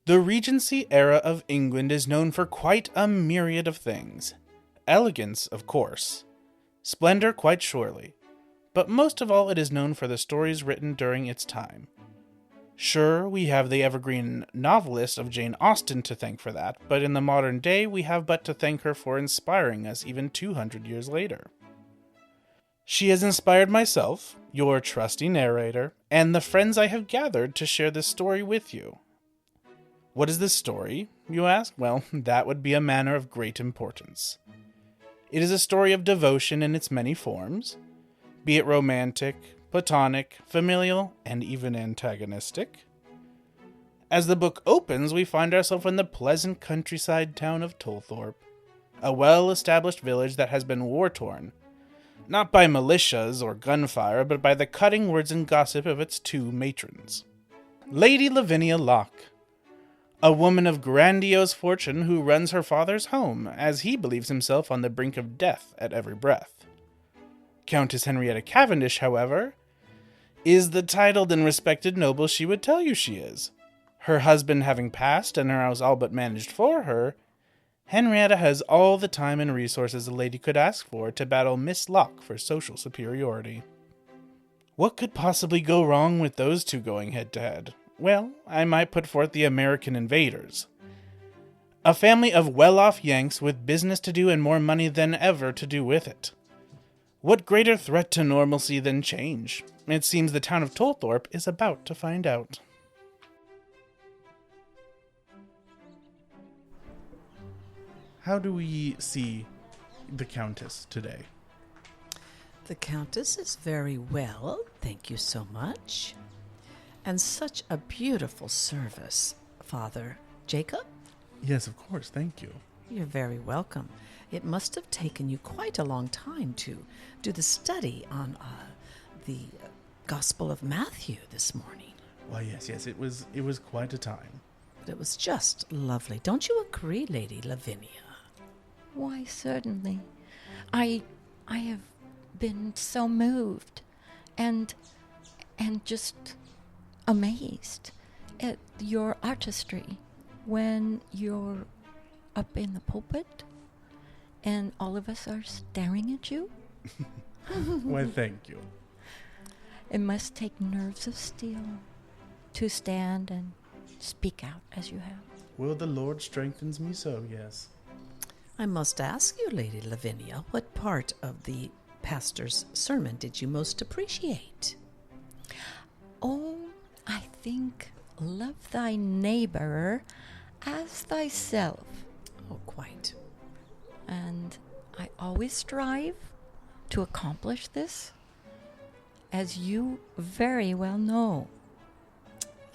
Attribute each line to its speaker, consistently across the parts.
Speaker 1: The Regency era of England is known for quite a myriad of things. Elegance, of course. Splendor, quite surely. But most of all, it is known for the stories written during its time. Sure, we have the evergreen novelist of Jane Austen to thank for that, but in the modern day, we have but to thank her for inspiring us even 200 years later. She has inspired myself, your trusty narrator, and the friends I have gathered to share this story with you. What is this story, you ask? Well, that would be a matter of great importance. It is a story of devotion in its many forms, be it romantic, platonic, familial, and even antagonistic. As the book opens, we find ourselves in the pleasant countryside town of Tolthorpe, a well-established village that has been war-torn, not by militias or gunfire, but by the cutting words and gossip of its two matrons. Lady Lavinia Locke, a woman of grandiose fortune who runs her father's home, as he believes himself on the brink of death at every breath. Countess Henrietta Cavendish, however, is the titled and respected noble she would tell you she is. Her husband having passed and her house all but managed for her, Henrietta has all the time and resources a lady could ask for to battle Miss Locke for social superiority. What could possibly go wrong with those two going head-to-head? Well, I might put forth the American invaders. A family of well-off Yanks with business to do and more money than ever to do with it. What greater threat to normalcy than change? It seems the town of Tolthorpe is about to find out. How do we see the Countess today?
Speaker 2: The Countess is very well, thank you so much. And such a beautiful service, Father Jacob.
Speaker 1: Yes, of course, thank you.
Speaker 2: You're very welcome. It must have taken you quite a long time to do the study on the Gospel of Matthew this morning.
Speaker 1: Why, yes, it was quite a time.
Speaker 2: But it was just lovely. Don't you agree, Lady Lavinia?
Speaker 3: Why, certainly. I have been so moved and just amazed at your artistry when you're up in the pulpit and all of us are staring at you.
Speaker 1: Why, thank you.
Speaker 3: It must take nerves of steel to stand and speak out as you have.
Speaker 1: Well, the Lord strengthens me so, yes.
Speaker 2: I must ask you, Lady Lavinia, what part of the pastor's sermon did you most appreciate?
Speaker 3: Oh, I think love thy neighbor as thyself.
Speaker 2: Oh, quite.
Speaker 3: And I always strive to accomplish this, as you very well know.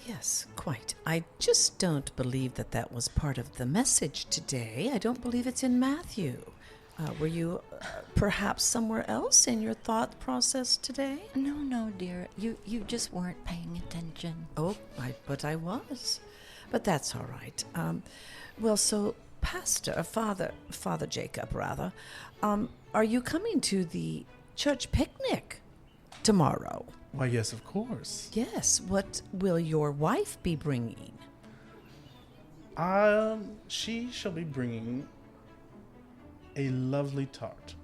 Speaker 2: Yes, quite. I just don't believe that was part of the message today. I don't believe it's in Matthew. Were you perhaps somewhere else in your thought process today?
Speaker 3: No, dear. You just weren't paying attention.
Speaker 2: Oh, but I was. But that's all right. Well, so, Father Jacob, rather, are you coming to the church picnic tomorrow?
Speaker 1: Why, yes, of course.
Speaker 2: Yes. What will your wife be bringing?
Speaker 1: She shall be bringing a lovely tart.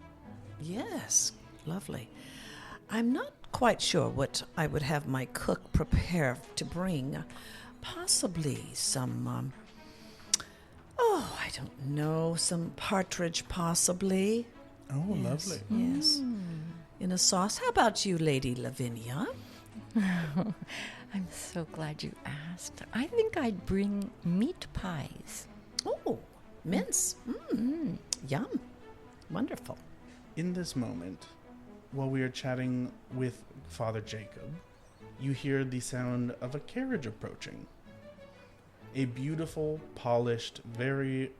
Speaker 2: Yes, lovely. I'm not quite sure what I would have my cook prepare to bring. Possibly some, I don't know, some partridge possibly.
Speaker 1: Oh,
Speaker 2: Yes,
Speaker 1: lovely.
Speaker 2: Yes. In a sauce. How about you, Lady Lavinia?
Speaker 3: I'm so glad you asked. I think I'd bring meat pies.
Speaker 2: Oh, mince. Yum. Wonderful.
Speaker 1: In this moment, while we are chatting with Father Jacob, you hear the sound of a carriage approaching. A beautiful, polished, very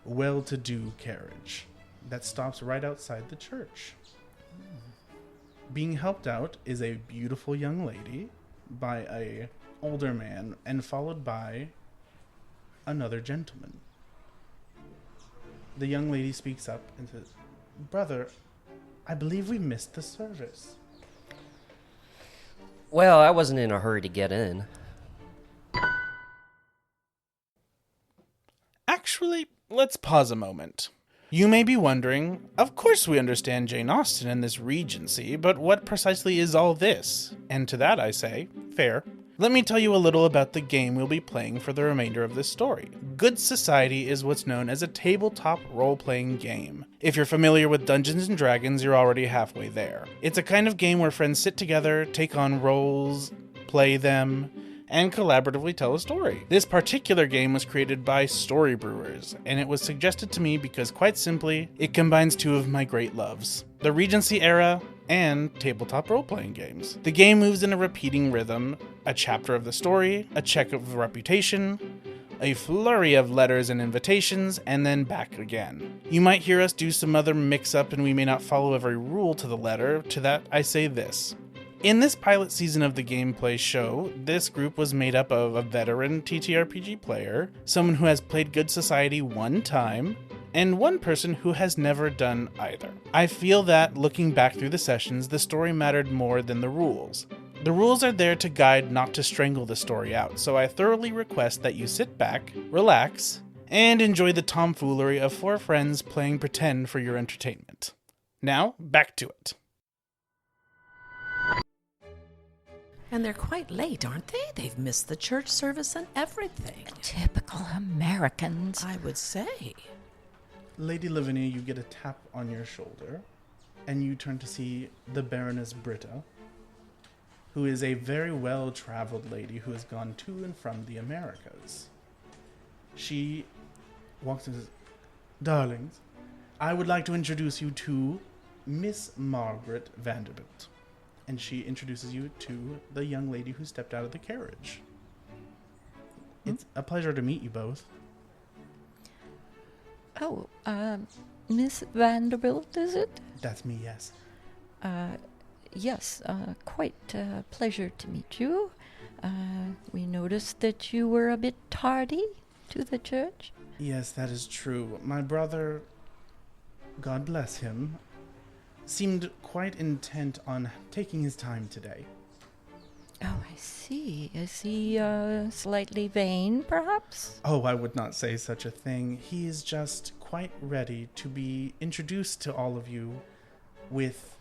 Speaker 1: well-to-do carriage that stops right outside the church. Being helped out is a beautiful young lady by a older man and followed by another gentleman. The young lady speaks up and says, "Brother, I believe we missed the service."
Speaker 4: Well, I wasn't in a hurry to get in.
Speaker 1: Actually, let's pause a moment. You may be wondering, of course we understand Jane Austen and this Regency, but what precisely is all this? And to that I say, fair. Let me tell you a little about the game we'll be playing for the remainder of this story. Good Society is what's known as a tabletop role-playing game. If you're familiar with Dungeons & Dragons, you're already halfway there. It's a kind of game where friends sit together, take on roles, play them, and collaboratively tell a story. This particular game was created by Story Brewers, and it was suggested to me because, quite simply, it combines two of my great loves: the Regency era and tabletop role-playing games. The game moves in a repeating rhythm: a chapter of the story, a check of reputation, a flurry of letters and invitations, and then back again. You might hear us do some other mix-up and we may not follow every rule to the letter. To that I say this: in this pilot season of the gameplay show, this group was made up of a veteran TTRPG player, someone who has played Good Society one time, and one person who has never done either. I feel that, looking back through the sessions, the story mattered more than the rules. The rules are there to guide, not to strangle the story out, so I thoroughly request that you sit back, relax, and enjoy the tomfoolery of four friends playing pretend for your entertainment. Now, back to it.
Speaker 2: And they're quite late, aren't they? They've missed the church service and everything.
Speaker 3: Typical Americans.
Speaker 2: I would say.
Speaker 1: Lady Lavinia, you get a tap on your shoulder, and you turn to see the Baroness Britta, who is a very well-traveled lady who has gone to and from the Americas. She walks in and says, "Darlings, I would like to introduce you to Miss Margaret Vanderbilt." And she introduces you to the young lady who stepped out of the carriage. It's a pleasure to meet you both.
Speaker 3: Oh, Miss Vanderbilt, is it?
Speaker 1: That's me, yes.
Speaker 3: Yes, quite a pleasure to meet you. We noticed that you were a bit tardy to the church.
Speaker 1: Yes, that is true. My brother, God bless him, seemed quite intent on taking his time today.
Speaker 3: Oh, I see. Is he slightly vain, perhaps?
Speaker 1: Oh, I would not say such a thing. He is just quite ready to be introduced to all of you with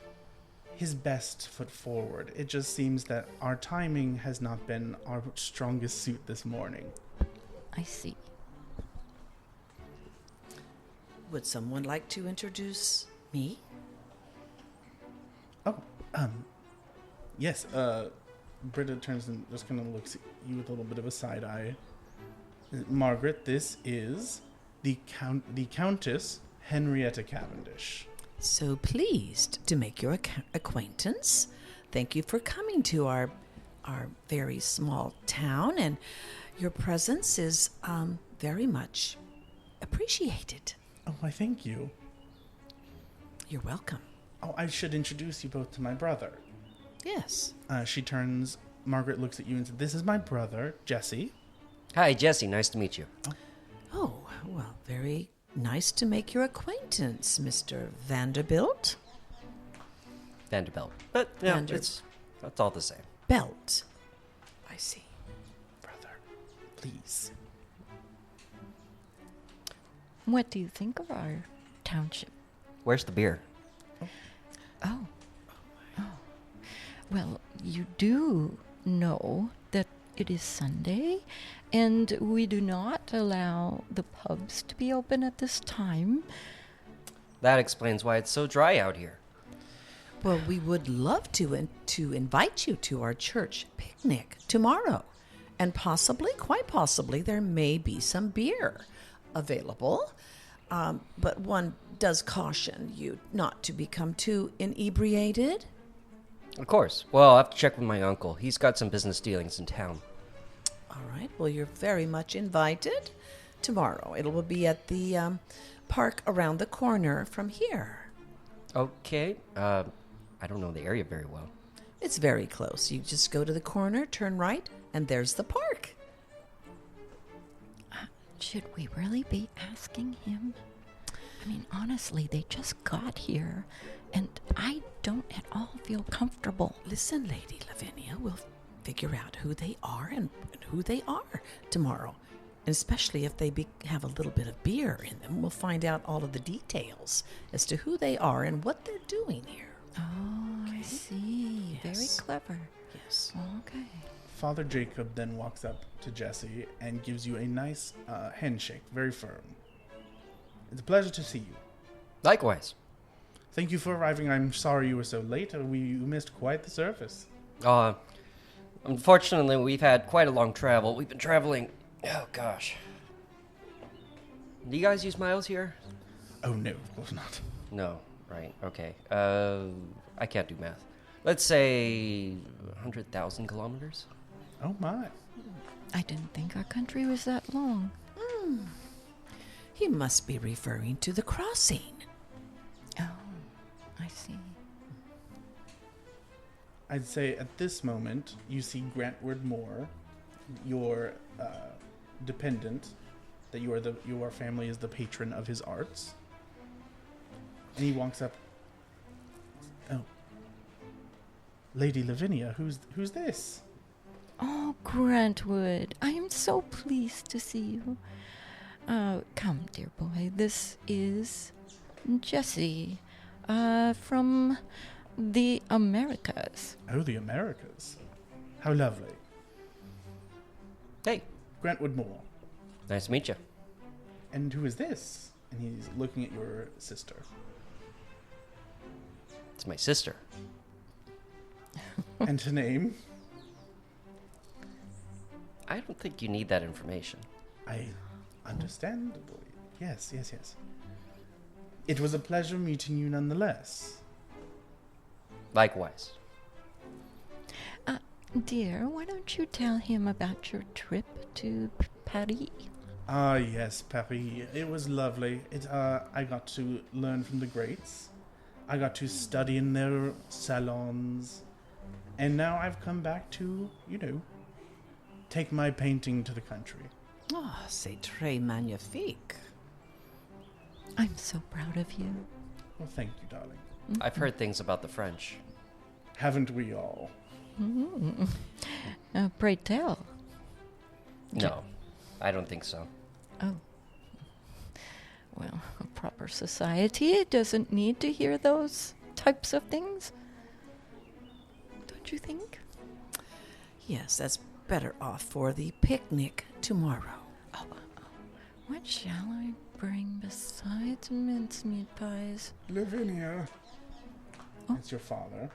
Speaker 1: his best foot forward. It just seems that our timing has not been our strongest suit this morning.
Speaker 3: I see.
Speaker 2: Would someone like to introduce me?
Speaker 1: Oh, yes, Britta turns and just kind of looks at you with a little bit of a side eye. Margaret, this is the Countess Henrietta Cavendish.
Speaker 2: So pleased to make your acquaintance. Thank you for coming to our very small town, and your presence is very much appreciated.
Speaker 1: Oh, I thank you.
Speaker 2: You're welcome.
Speaker 1: Oh, I should introduce you both to my brother.
Speaker 2: Yes.
Speaker 1: She turns, Margaret looks at you and says, "This is my brother, Jesse."
Speaker 4: Hi, Jesse. Nice to meet you.
Speaker 2: Oh, well, very nice to make your acquaintance, Mr. Vanderbilt.
Speaker 4: Vanderbilt. But, yeah, it's all the same.
Speaker 2: Belt. I see.
Speaker 1: Brother, please.
Speaker 3: What do you think of our township?
Speaker 4: Where's the beer?
Speaker 3: Oh. Well, you do know that it is Sunday, and we do not allow the pubs to be open at this time.
Speaker 4: That explains why it's so dry out here.
Speaker 2: Well, we would love to invite you to our church picnic tomorrow. And possibly, quite possibly, there may be some beer available. But one does caution you not to become too inebriated.
Speaker 4: Of course. Well, I'll have to check with my uncle. He's got some business dealings in town.
Speaker 2: All right. Well, you're very much invited tomorrow. It will be at the park around the corner from here.
Speaker 4: Okay. I don't know the area very well.
Speaker 2: It's very close. You just go to the corner, turn right, and there's the park.
Speaker 3: Should we really be asking him? I mean, honestly, they just got here, and I don't at all feel comfortable.
Speaker 2: Listen, Lady Lavinia, we'll figure out who they are and who they are tomorrow. especially if they have a little bit of beer in them. We'll find out all of the details as to who they are and what they're doing here.
Speaker 3: Oh, I see. Very
Speaker 2: Yes.
Speaker 3: clever.
Speaker 2: Yes.
Speaker 3: Okay.
Speaker 1: Father Jacob then walks up to Jesse and gives you a nice handshake, very firm. It's a pleasure to see you.
Speaker 4: Likewise.
Speaker 1: Thank you for arriving. I'm sorry you were so late. You missed quite the service.
Speaker 4: Unfortunately, we've had quite a long travel. We've been traveling. Oh, gosh. Do you guys use miles here?
Speaker 1: Oh, no, of course not.
Speaker 4: No. Right. Okay. I can't do math. Let's say 100,000 kilometers?
Speaker 1: Oh, my.
Speaker 3: I didn't think our country was that long.
Speaker 2: He must be referring to the crossing.
Speaker 3: Oh, I see.
Speaker 1: I'd say at this moment, you see Grantward Moore, your dependent, that your family is the patron of his arts. And he walks up. Oh. Lady Lavinia, who's this?
Speaker 3: Oh, Grantwood, I am so pleased to see you. Come, dear boy, this is Jesse, from the Americas.
Speaker 1: Oh, the Americas. How lovely.
Speaker 4: Hey,
Speaker 1: Grantwood Moore.
Speaker 4: nice to meet you.
Speaker 1: And who is this? And he's looking at your sister.
Speaker 4: It's my sister.
Speaker 1: And her name?
Speaker 4: I don't think you need that information.
Speaker 1: Understandably. Yes. It was a pleasure meeting you nonetheless.
Speaker 4: Likewise.
Speaker 3: Dear, why don't you tell him about your trip to Paris?
Speaker 1: Ah, yes, Paris. It was lovely. I got to learn from the greats. I got to study in their salons. And now I've come back to, take my painting to the country.
Speaker 2: Oh, c'est très magnifique.
Speaker 3: I'm so proud of you.
Speaker 1: Well, thank you, darling.
Speaker 4: I've heard things about the French.
Speaker 1: Haven't we all?
Speaker 3: Pray tell.
Speaker 4: No, I don't think so.
Speaker 3: Oh. Well, a proper society doesn't need to hear those types of things. Don't you think?
Speaker 2: Yes, that's better off for the picnic tomorrow.
Speaker 3: What shall I bring besides mincemeat pies?
Speaker 1: Lavinia.
Speaker 3: Oh.
Speaker 1: It's your father.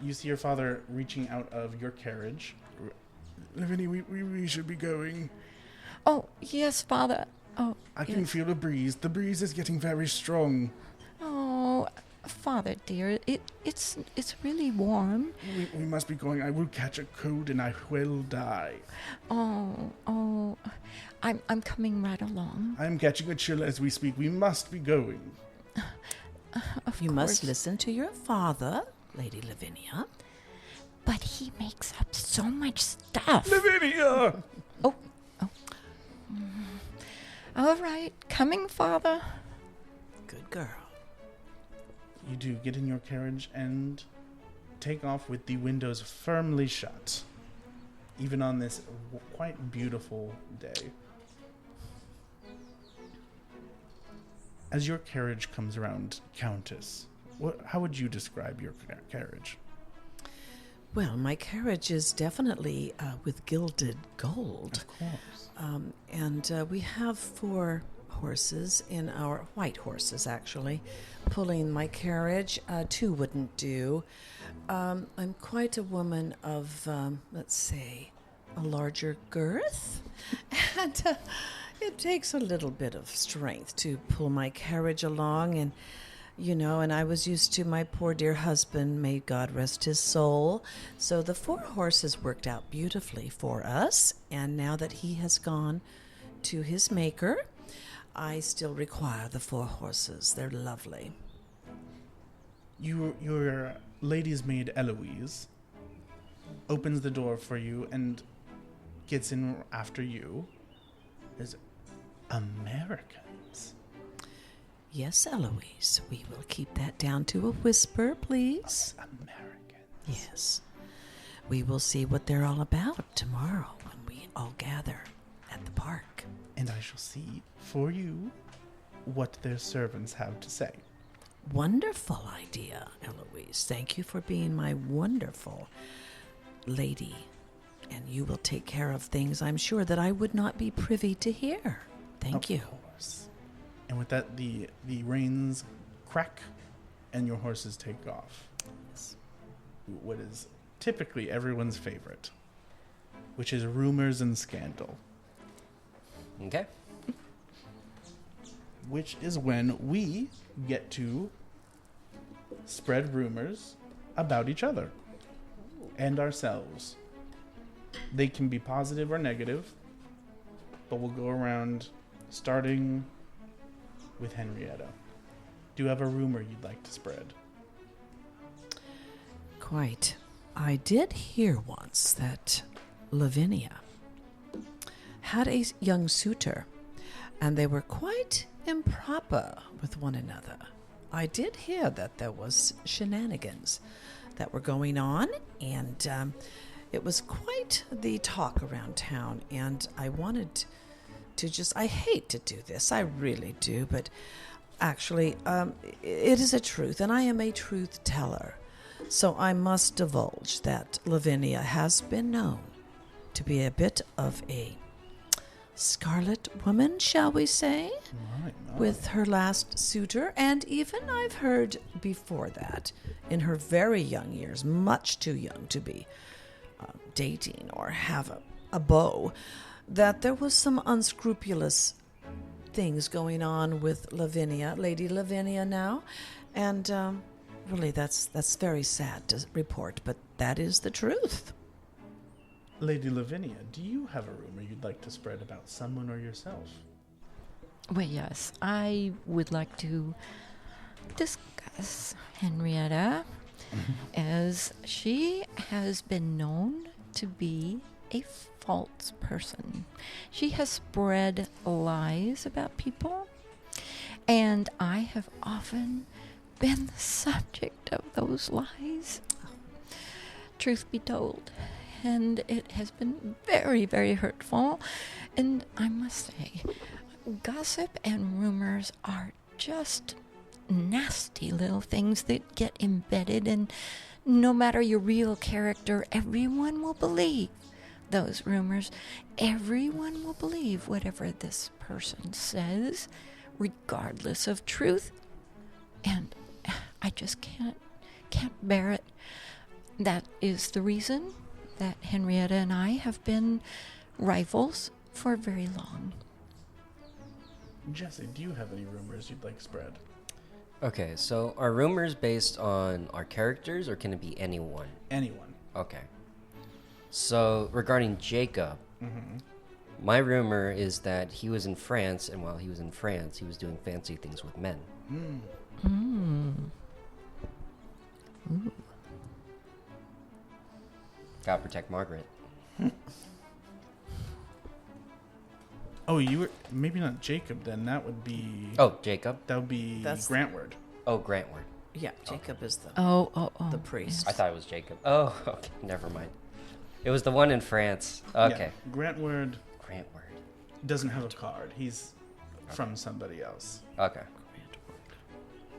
Speaker 1: You see your father reaching out of your carriage. Lavinia, we should be going.
Speaker 3: Oh, yes, Father. Oh,
Speaker 1: I can
Speaker 3: yes.
Speaker 1: feel a breeze. The breeze is getting very strong.
Speaker 3: Oh, Father dear, it's really warm.
Speaker 1: We must be going. I will catch a cold and I will die.
Speaker 3: Oh, I'm coming right along.
Speaker 1: I am catching a chill as we speak. We must be going.
Speaker 3: Of
Speaker 2: You
Speaker 3: course.
Speaker 2: must listen to your father, Lady Lavinia.
Speaker 3: But he makes up so much stuff.
Speaker 1: Lavinia!
Speaker 3: Oh. All right, coming, Father.
Speaker 2: Good girl.
Speaker 1: You do get in your carriage and take off with the windows firmly shut, even on this quite beautiful day. As your carriage comes around, Countess, how would you describe your carriage?
Speaker 2: Well, my carriage is definitely with gilded gold.
Speaker 1: Of course.
Speaker 2: And we have 4 horses in our white horses, actually, pulling my carriage. 2 wouldn't do. I'm quite a woman of, let's say, a larger girth. And it takes a little bit of strength to pull my carriage along. And, and I was used to my poor dear husband, may God rest his soul. So the 4 horses worked out beautifully for us. And now that he has gone to his maker, I still require the 4 horses. They're lovely.
Speaker 1: Your lady's maid Eloise opens the door for you and gets in after you. There's Americans.
Speaker 2: Yes, Eloise, we will keep that down to a whisper, please.
Speaker 1: Americans.
Speaker 2: Yes. We will see what they're all about tomorrow when we all gather at the park.
Speaker 1: And I shall see for you what their servants have to say.
Speaker 2: Wonderful idea, Eloise. Thank you for being my wonderful lady. And you will take care of things I'm sure that I would not be privy to hear. Thank you.
Speaker 1: Of course. And with that, the reins crack and your horses take off. What is typically everyone's favorite, which is rumors and scandal.
Speaker 4: Okay.
Speaker 1: Which is when we get to spread rumors about each other and ourselves. They can be positive or negative, but we'll go around starting with Henrietta. Do you have a rumor you'd like to spread?
Speaker 2: Quite. I did hear once that Lavinia had a young suitor, and they were quite improper with one another. I did hear that there was shenanigans that were going on, and it was quite the talk around town, and I wanted to I hate to do this, I really do, but actually, it is a truth, and I am a truth teller. So I must divulge that Lavinia has been known to be a bit of a scarlet woman, shall we say, with her last suitor. And even I've heard before that, in her very young years, much too young to be dating or have a beau, that there was some unscrupulous things going on with Lavinia, Lady Lavinia now. And really, that's very sad to report, but that is the truth.
Speaker 1: Lady Lavinia, do you have a rumor you'd like to spread about someone or yourself?
Speaker 3: Well, yes, I would like to discuss Henrietta, as she has been known to be a false person. She has spread lies about people, and I have often been the subject of those lies. Truth be told, and it has been very, very hurtful. And I must say, gossip and rumors are just nasty little things that get embedded, and no matter your real character, everyone will believe those rumors. Everyone will believe whatever this person says, regardless of truth. And I just can't bear it. That is the reason that Henrietta and I have been rivals for very long.
Speaker 1: Jesse, do you have any rumors you'd like spread?
Speaker 4: Okay, so are rumors based on our characters, or can it be anyone?
Speaker 1: Anyone.
Speaker 4: Okay. So, regarding Jacob, my rumor is that he was in France, and while he was in France, he was doing fancy things with men.
Speaker 3: Ooh.
Speaker 4: Gotta protect Margaret.
Speaker 1: Oh, you were maybe not Jacob then. That would be.
Speaker 4: Oh, Jacob?
Speaker 1: That would be
Speaker 2: That's-
Speaker 1: Grantward.
Speaker 4: Oh, Grantward.
Speaker 2: Yeah, Jacob is the
Speaker 3: Oh.
Speaker 2: the priest.
Speaker 4: I thought it was Jacob. Oh, okay. Never mind. It was the one in France. Okay.
Speaker 1: Yeah, Grantward
Speaker 4: Grantward.
Speaker 1: doesn't have a card. He's from somebody else.
Speaker 4: Okay.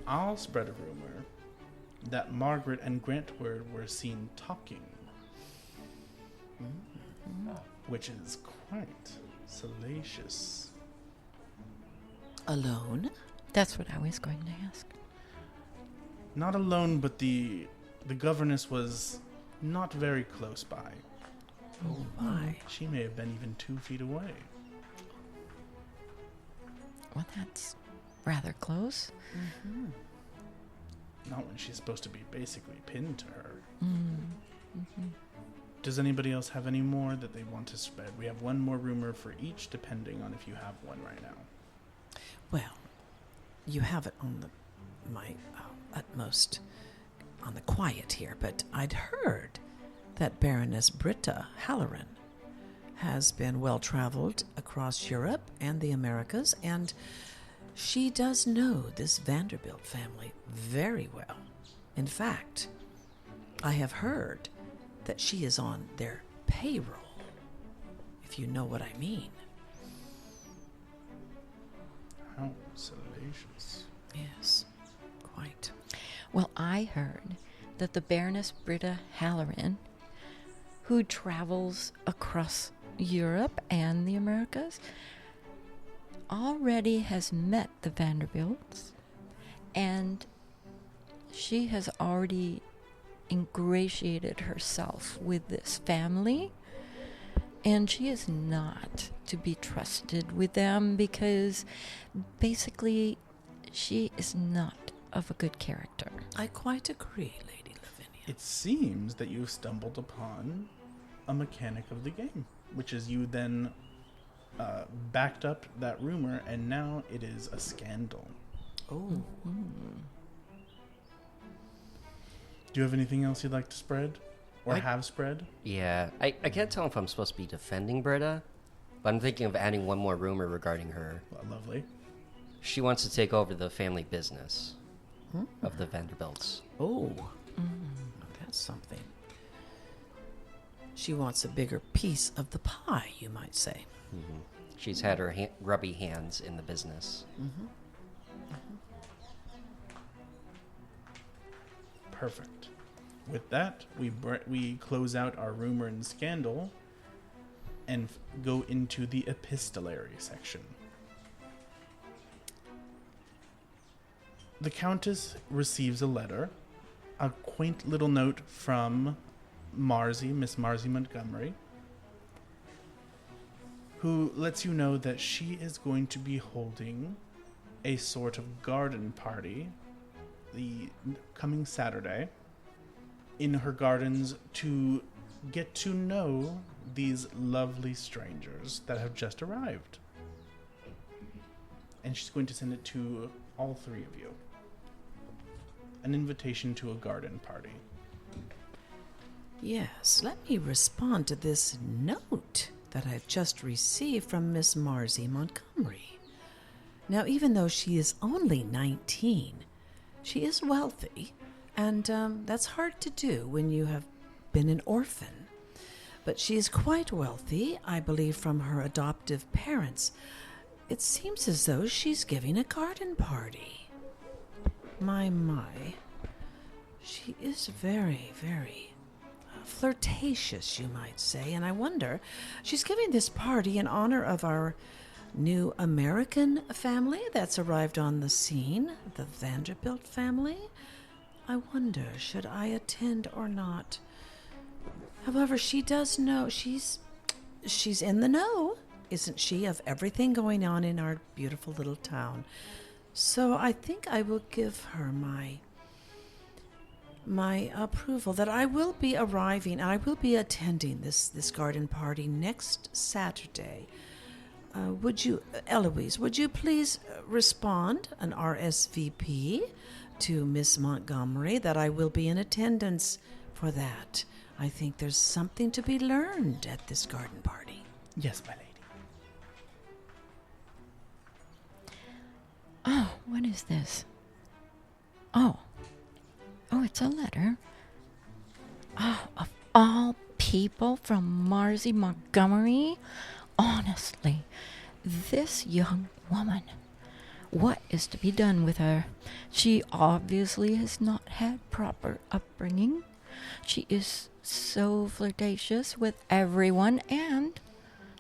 Speaker 1: I'll spread a rumor that Margaret and Grantward were seen talking, which is quite salacious.
Speaker 2: Alone?
Speaker 3: That's what I was going to ask.
Speaker 1: Not alone, but the governess was not very close by.
Speaker 2: Oh my.
Speaker 1: She may have been even 2 feet away.
Speaker 3: Well, that's rather close.
Speaker 1: Not when she's supposed to be basically pinned to her.
Speaker 3: Mm-hmm.
Speaker 1: Does anybody else have any more that they want to spread? We have one more rumor for each, depending on if you have one right now.
Speaker 2: Well, you have it on my utmost on the quiet here, but I'd heard that Baroness Britta Halloran has been well-traveled across Europe and the Americas, and she does know this Vanderbilt family very well. In fact, I have heard that she is on their payroll, if if you know what I mean.
Speaker 1: How salacious.
Speaker 2: Yes, quite.
Speaker 3: Well, I heard that the Baroness Britta Halloran, who travels across Europe and the Americas, already has met the Vanderbilts, and she has already ingratiated herself with this family, and she is not to be trusted with them because basically she is not of a good character.
Speaker 2: I quite agree, Lady Lavinia.
Speaker 1: It seems that you've stumbled upon a mechanic of the game, which is you then backed up that rumor, and now it is a scandal.
Speaker 2: Oh.
Speaker 1: Do you have anything else you'd like to spread? Or have spread?
Speaker 4: Yeah, I can't tell if I'm supposed to be defending Britta, but I'm thinking of adding one more rumor regarding her.
Speaker 1: Well, lovely.
Speaker 4: She wants to take over the family business of the Vanderbilts.
Speaker 2: Oh. That's something. She wants a bigger piece of the pie, you might say.
Speaker 4: Mm-hmm. She's had her grubby hands in the business.
Speaker 1: Perfect. With that, we close out our rumor and scandal and go into the epistolary section. The Countess receives a letter, a quaint little note from Miss Marzi Montgomery, who lets you know that she is going to be holding a sort of garden party the coming Saturday in her gardens to get to know these lovely strangers that have just arrived. And she's going to send it to all three of you. An invitation to a garden party.
Speaker 2: Yes, let me respond to this note that I've just received from Miss Marzi Montgomery. Now, even though she is only 19, she is wealthy, and that's hard to do when you have been an orphan. But she is quite wealthy, I believe, from her adoptive parents. It seems as though she's giving a garden party. My. She is very, very flirtatious, you might say, and I wonder, she's giving this party in honor of our new American family that's arrived on the scene, the Vanderbilt family. I wonder, should I attend or not? However, she does know, she's in the know, isn't she, of everything going on in our beautiful little town. So I think I will give her my approval that I will be arriving, I will be attending this garden party next Saturday. Would you, Eloise, would you please respond, an RSVP, to Miss Montgomery that I will be in attendance for that? I think there's something to be learned at this garden party.
Speaker 1: Yes, my lady.
Speaker 3: Oh, what is this? Oh, it's a letter. Oh, of all people, from Marzi Montgomery? Honestly, this young woman, what is to be done with her? She obviously has not had proper upbringing. She is so flirtatious with everyone, and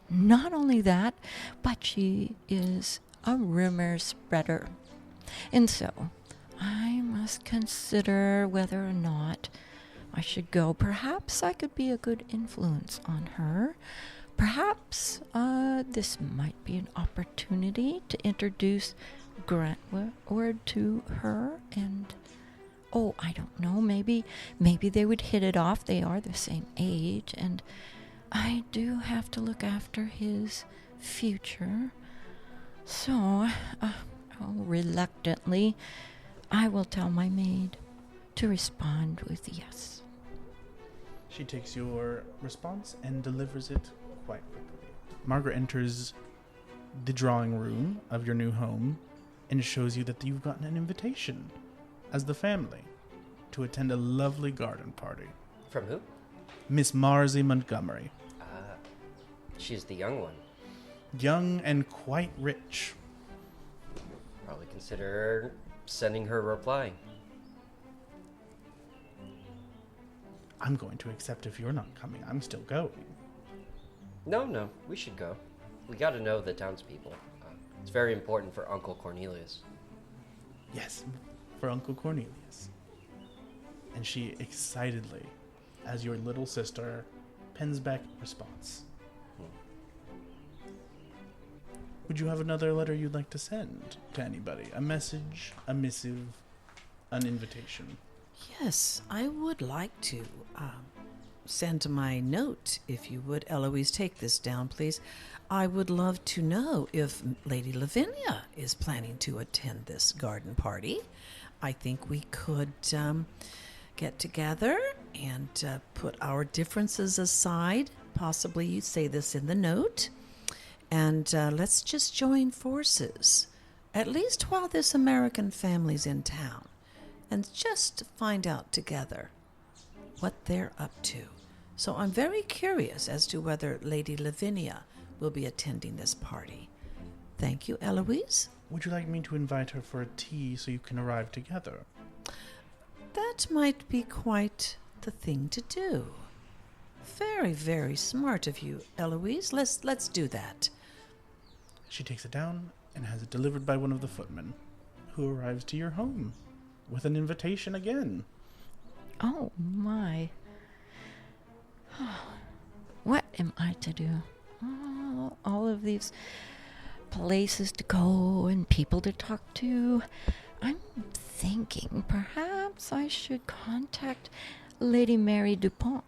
Speaker 3: not only that, but she is a rumor spreader. And so, I must consider whether or not I should go. Perhaps I could be a good influence on her. Perhaps this might be an opportunity to introduce Grantward to her, and I don't know, maybe they would hit it off. They are the same age, and I do have to look after his future. So, reluctantly, I will tell my maid to respond with yes.
Speaker 1: She takes your response and delivers it quite quickly. Margaret enters the drawing room of your new home and shows you that you've gotten an invitation as the family to attend a lovely garden party.
Speaker 4: From who?
Speaker 1: Miss Marzi Montgomery.
Speaker 4: She's the young one.
Speaker 1: Young and quite rich.
Speaker 4: Probably consider sending her a reply.
Speaker 1: I'm going to accept if you're not coming. I'm still going.
Speaker 4: No, we should go. We gotta know the townspeople. It's very important for Uncle Cornelius.
Speaker 1: Yes, for Uncle Cornelius. And she excitedly, as your little sister, pens back a response. Would you have another letter you'd like to send to anybody? A message, a missive, an invitation?
Speaker 2: Yes, I would like to send my note, if you would. Eloise, take this down, please. I would love to know if Lady Lavinia is planning to attend this garden party. I think we could get together and put our differences aside. Possibly you'd say this in the note. And let's just join forces, at least while this American family's in town, and just find out together what they're up to. So I'm very curious as to whether Lady Lavinia will be attending this party. Thank you, Eloise.
Speaker 1: Would you like me to invite her for a tea so you can arrive together?
Speaker 2: That might be quite the thing to do. Very, very smart of you, Eloise. Let's do that.
Speaker 1: She takes it down and has it delivered by one of the footmen, who arrives to your home with an invitation again.
Speaker 3: Oh, my. What am I to do? Oh, all of these places to go and people to talk to. I'm thinking perhaps I should contact Lady Mary Dupont.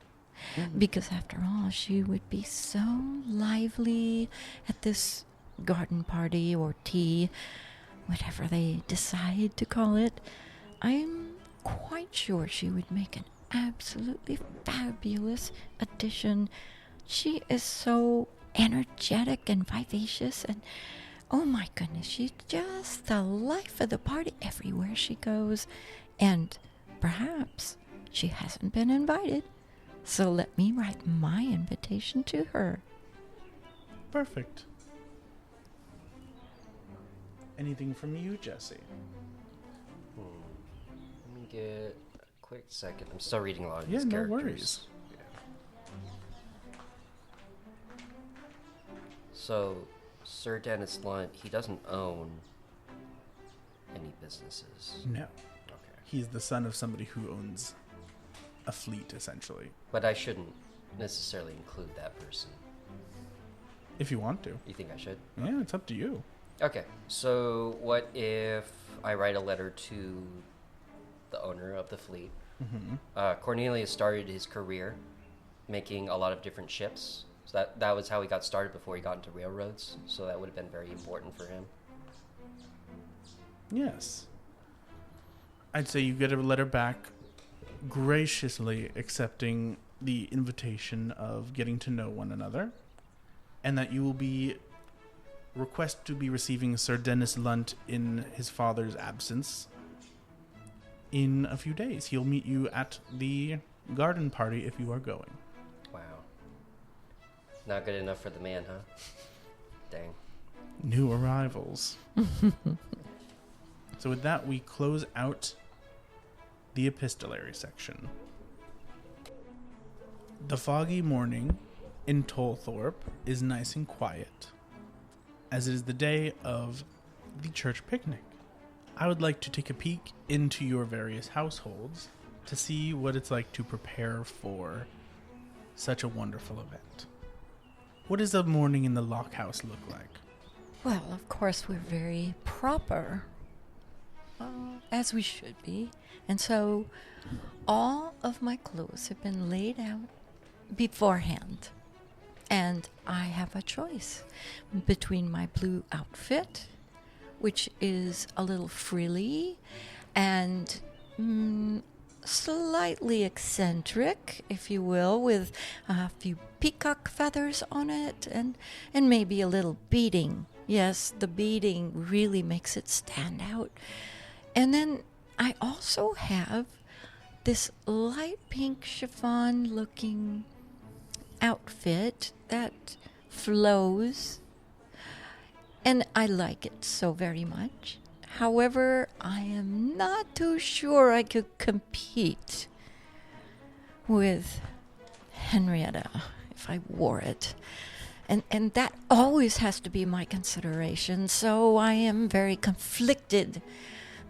Speaker 3: Because after all, she would be so lively at this garden party or tea, whatever they decide to call it. I'm quite sure she would make an absolutely fabulous addition. She is so energetic and vivacious, and oh my goodness, she's just the life of the party everywhere she goes. And perhaps she hasn't been invited. So let me write my invitation to her.
Speaker 1: Perfect. Anything from you, Jesse?
Speaker 4: Let me get a quick second. I'm still reading a lot of
Speaker 1: Yeah,
Speaker 4: these
Speaker 1: no
Speaker 4: characters.
Speaker 1: worries.
Speaker 4: Yeah. So, Sir Dennis Lunt, he doesn't own any businesses.
Speaker 1: No.
Speaker 4: Okay.
Speaker 1: He's the son of somebody who owns a fleet, essentially.
Speaker 4: But I shouldn't necessarily include that person.
Speaker 1: If you want to.
Speaker 4: You think I should?
Speaker 1: Yeah, it's up to you.
Speaker 4: Okay, so what if I write a letter to the owner of the fleet?
Speaker 1: Mm-hmm.
Speaker 4: Cornelius started his career making a lot of different ships. So that was how he got started before he got into railroads. So that would have been very important for him.
Speaker 1: Yes. I'd say you get a letter back graciously accepting the invitation of getting to know one another, and that you will be request to be receiving Sir Dennis Lunt in his father's absence in a few days. He'll meet you at the garden party if you are going.
Speaker 4: Wow. Not good enough for the man, huh? Dang.
Speaker 1: New arrivals. So with that, we close out the epistolary section. The foggy morning in Tollthorpe is nice and quiet, as it is the day of the church picnic. I would like to take a peek into your various households to see what it's like to prepare for such a wonderful event. What does a morning in the Lock House look like?
Speaker 3: Well, of course, we're very proper, as we should be. And so all of my clothes have been laid out beforehand. And I have a choice between my blue outfit, which is a little frilly and slightly eccentric, if you will, with a few peacock feathers on it, and maybe a little beading. Yes, the beading really makes it stand out. And then I also have this light pink chiffon looking outfit that flows. And I like it so very much. However, I am not too sure I could compete with Henrietta if I wore it. And that always has to be my consideration. So I am very conflicted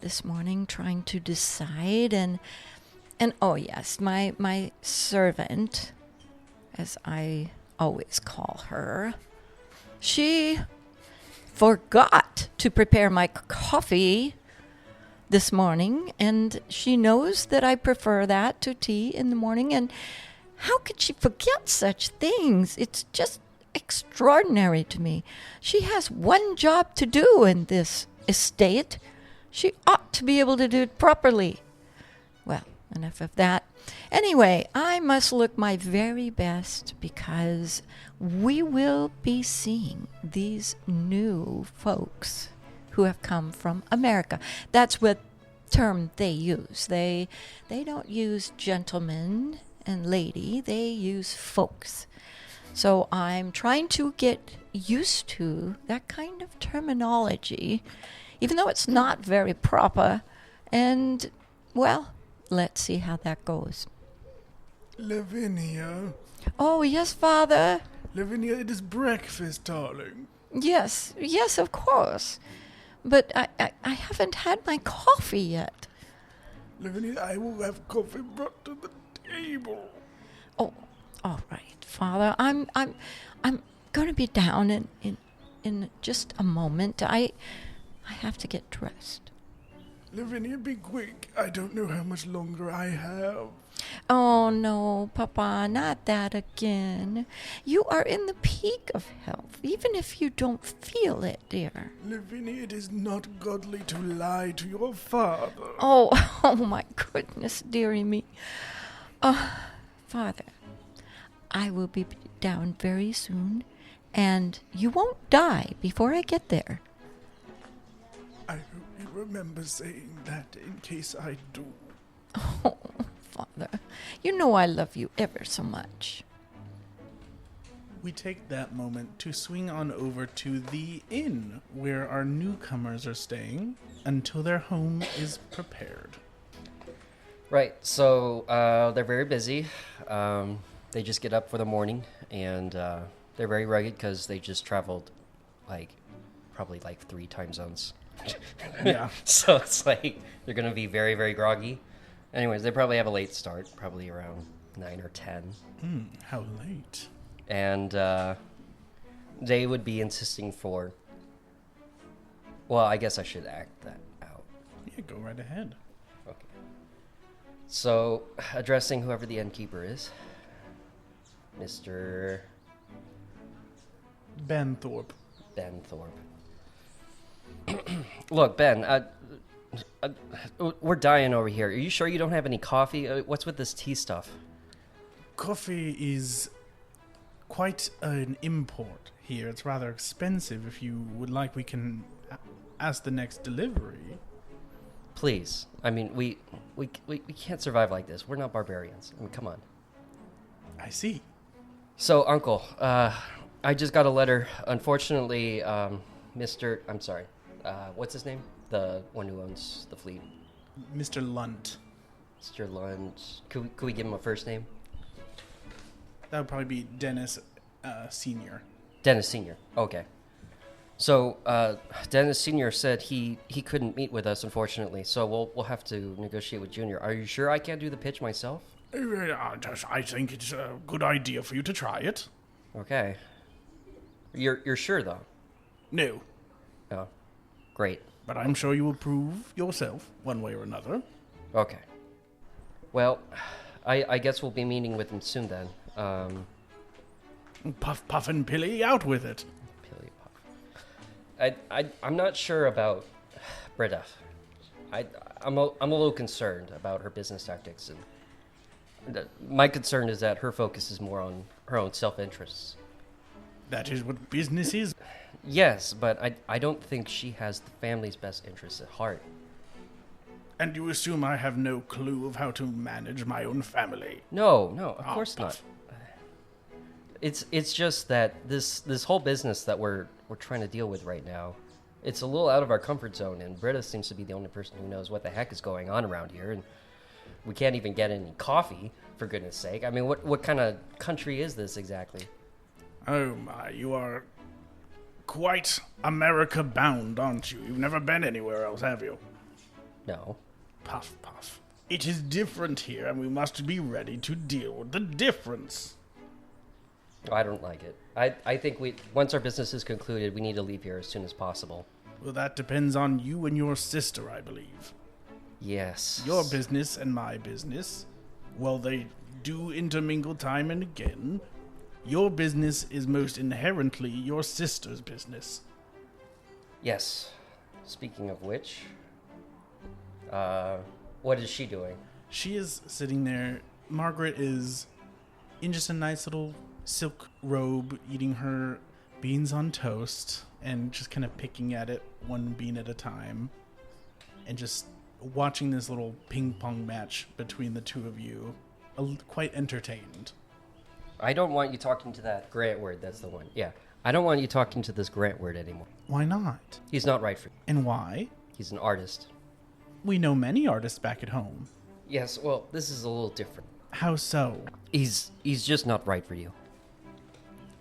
Speaker 3: this morning trying to decide. And oh yes, my servant, as I always call her, she forgot to prepare my coffee this morning, and she knows that I prefer that to tea in the morning. And how could she forget such things? It's just extraordinary to me. She has one job to do in this estate. She ought to be able to do it properly. Well, enough of that. Anyway, I must look my very best because we will be seeing these new folks who have come from America. That's what term they use. They don't use gentleman and lady. They use folks. So I'm trying to get used to that kind of terminology, even though it's not very proper. And, well, let's see how that goes.
Speaker 1: Lavinia.
Speaker 3: Oh, yes, Father.
Speaker 1: Lavinia, it is breakfast, darling.
Speaker 3: Yes, of course. But I haven't had my coffee yet.
Speaker 1: Lavinia, I will have coffee brought to the table.
Speaker 3: Oh, all right, Father. I'm going to be down in just a moment. I have to get dressed.
Speaker 1: Lavinia, be quick. I don't know how much longer I have.
Speaker 3: Oh, no, Papa, not that again. You are in the peak of health, even if you don't feel it, dear.
Speaker 1: Lavinia, it is not godly to lie to your father.
Speaker 3: Oh, my goodness, dearie me. Father, I will be down very soon, and you won't die before I get there.
Speaker 1: I hope you remember saying that in case I do.
Speaker 3: Oh, Father, you know I love you ever so much.
Speaker 1: We take that moment to swing on over to the inn where our newcomers are staying until their home is prepared.
Speaker 4: Right, so they're very busy. They just get up for the morning, and they're very rugged because they just traveled probably 3 time zones.
Speaker 1: Yeah.
Speaker 4: So it's like they're going to be very, very groggy. Anyways, they probably have a late start, probably around 9 or 10.
Speaker 1: How late?
Speaker 4: And they would be insisting for... Well, I guess I should act that out.
Speaker 1: Yeah, go right ahead.
Speaker 4: Okay. So, addressing whoever the innkeeper is, Mr.
Speaker 1: Banthorpe.
Speaker 4: Ben Thorpe. Look, Ben, we're dying over here. Are you sure you don't have any coffee? What's with this tea stuff?
Speaker 1: Coffee is quite an import here. It's rather expensive. If you would like, we can ask the next delivery.
Speaker 4: Please. I mean, we can't survive like this. We're not barbarians. I mean, come on.
Speaker 1: I see.
Speaker 4: So, Uncle, I just got a letter. Unfortunately, what's his name? The one who owns the fleet.
Speaker 1: Mr. Lunt.
Speaker 4: Mr. Lunt. Could we give him a first name?
Speaker 1: That would probably be Dennis Sr.
Speaker 4: Dennis Sr. Okay. So, Dennis Sr. said he couldn't meet with us, unfortunately. So we'll have to negotiate with Junior. Are you sure I can't do the pitch myself?
Speaker 1: I think it's a good idea for you to try it.
Speaker 4: Okay. You're sure though?
Speaker 1: No,
Speaker 4: Oh, great.
Speaker 1: but I'm sure you will prove yourself one way or another.
Speaker 4: Okay. Well, I guess we'll be meeting with him soon then.
Speaker 1: Puff, puff, and pilly, out with it.
Speaker 4: Pilly Puff. I'm not sure about Britta. I'm a little concerned about her business tactics, and my concern is that her focus is more on her own self-interests.
Speaker 1: That is what business is.
Speaker 4: Yes, but I don't think she has the family's best interests at heart.
Speaker 1: And you assume I have no clue of how to manage my own family.
Speaker 4: No, of
Speaker 1: Oh,
Speaker 4: course not.
Speaker 1: Puff.
Speaker 4: It's just that this whole business that we're trying to deal with right now, it's a little out of our comfort zone, and Britta seems to be the only person who knows what the heck is going on around here, and we can't even get any coffee, for goodness sake. I mean, what kind of country is this exactly?
Speaker 1: Oh my, you are quite America bound, aren't you? You've never been anywhere else, have you?
Speaker 4: No.
Speaker 1: Puff, puff. It is different here, and we must be ready to deal with the difference.
Speaker 4: I don't like it. I think once our business is concluded, we need to leave here as soon as possible.
Speaker 1: Well, that depends on you and your sister, I believe.
Speaker 4: Yes.
Speaker 1: Your business and my business, well, they do intermingle time and again. Your business is most inherently your sister's business.
Speaker 4: Yes. Speaking of which, what is she doing?
Speaker 1: She is sitting there. Margaret is in just a nice little silk robe, eating her beans on toast, and just kind of picking at it one bean at a time, and just watching this little ping pong match between the two of you, quite entertained.
Speaker 4: I don't want you talking to that Grant word. That's the one. Yeah. I don't want you talking to this Grant word anymore.
Speaker 1: Why not?
Speaker 4: He's not right for you.
Speaker 1: And why?
Speaker 4: He's an artist.
Speaker 1: We know many artists back at home.
Speaker 4: Yes, well, this is a little different.
Speaker 1: How so?
Speaker 4: He's just not right for you.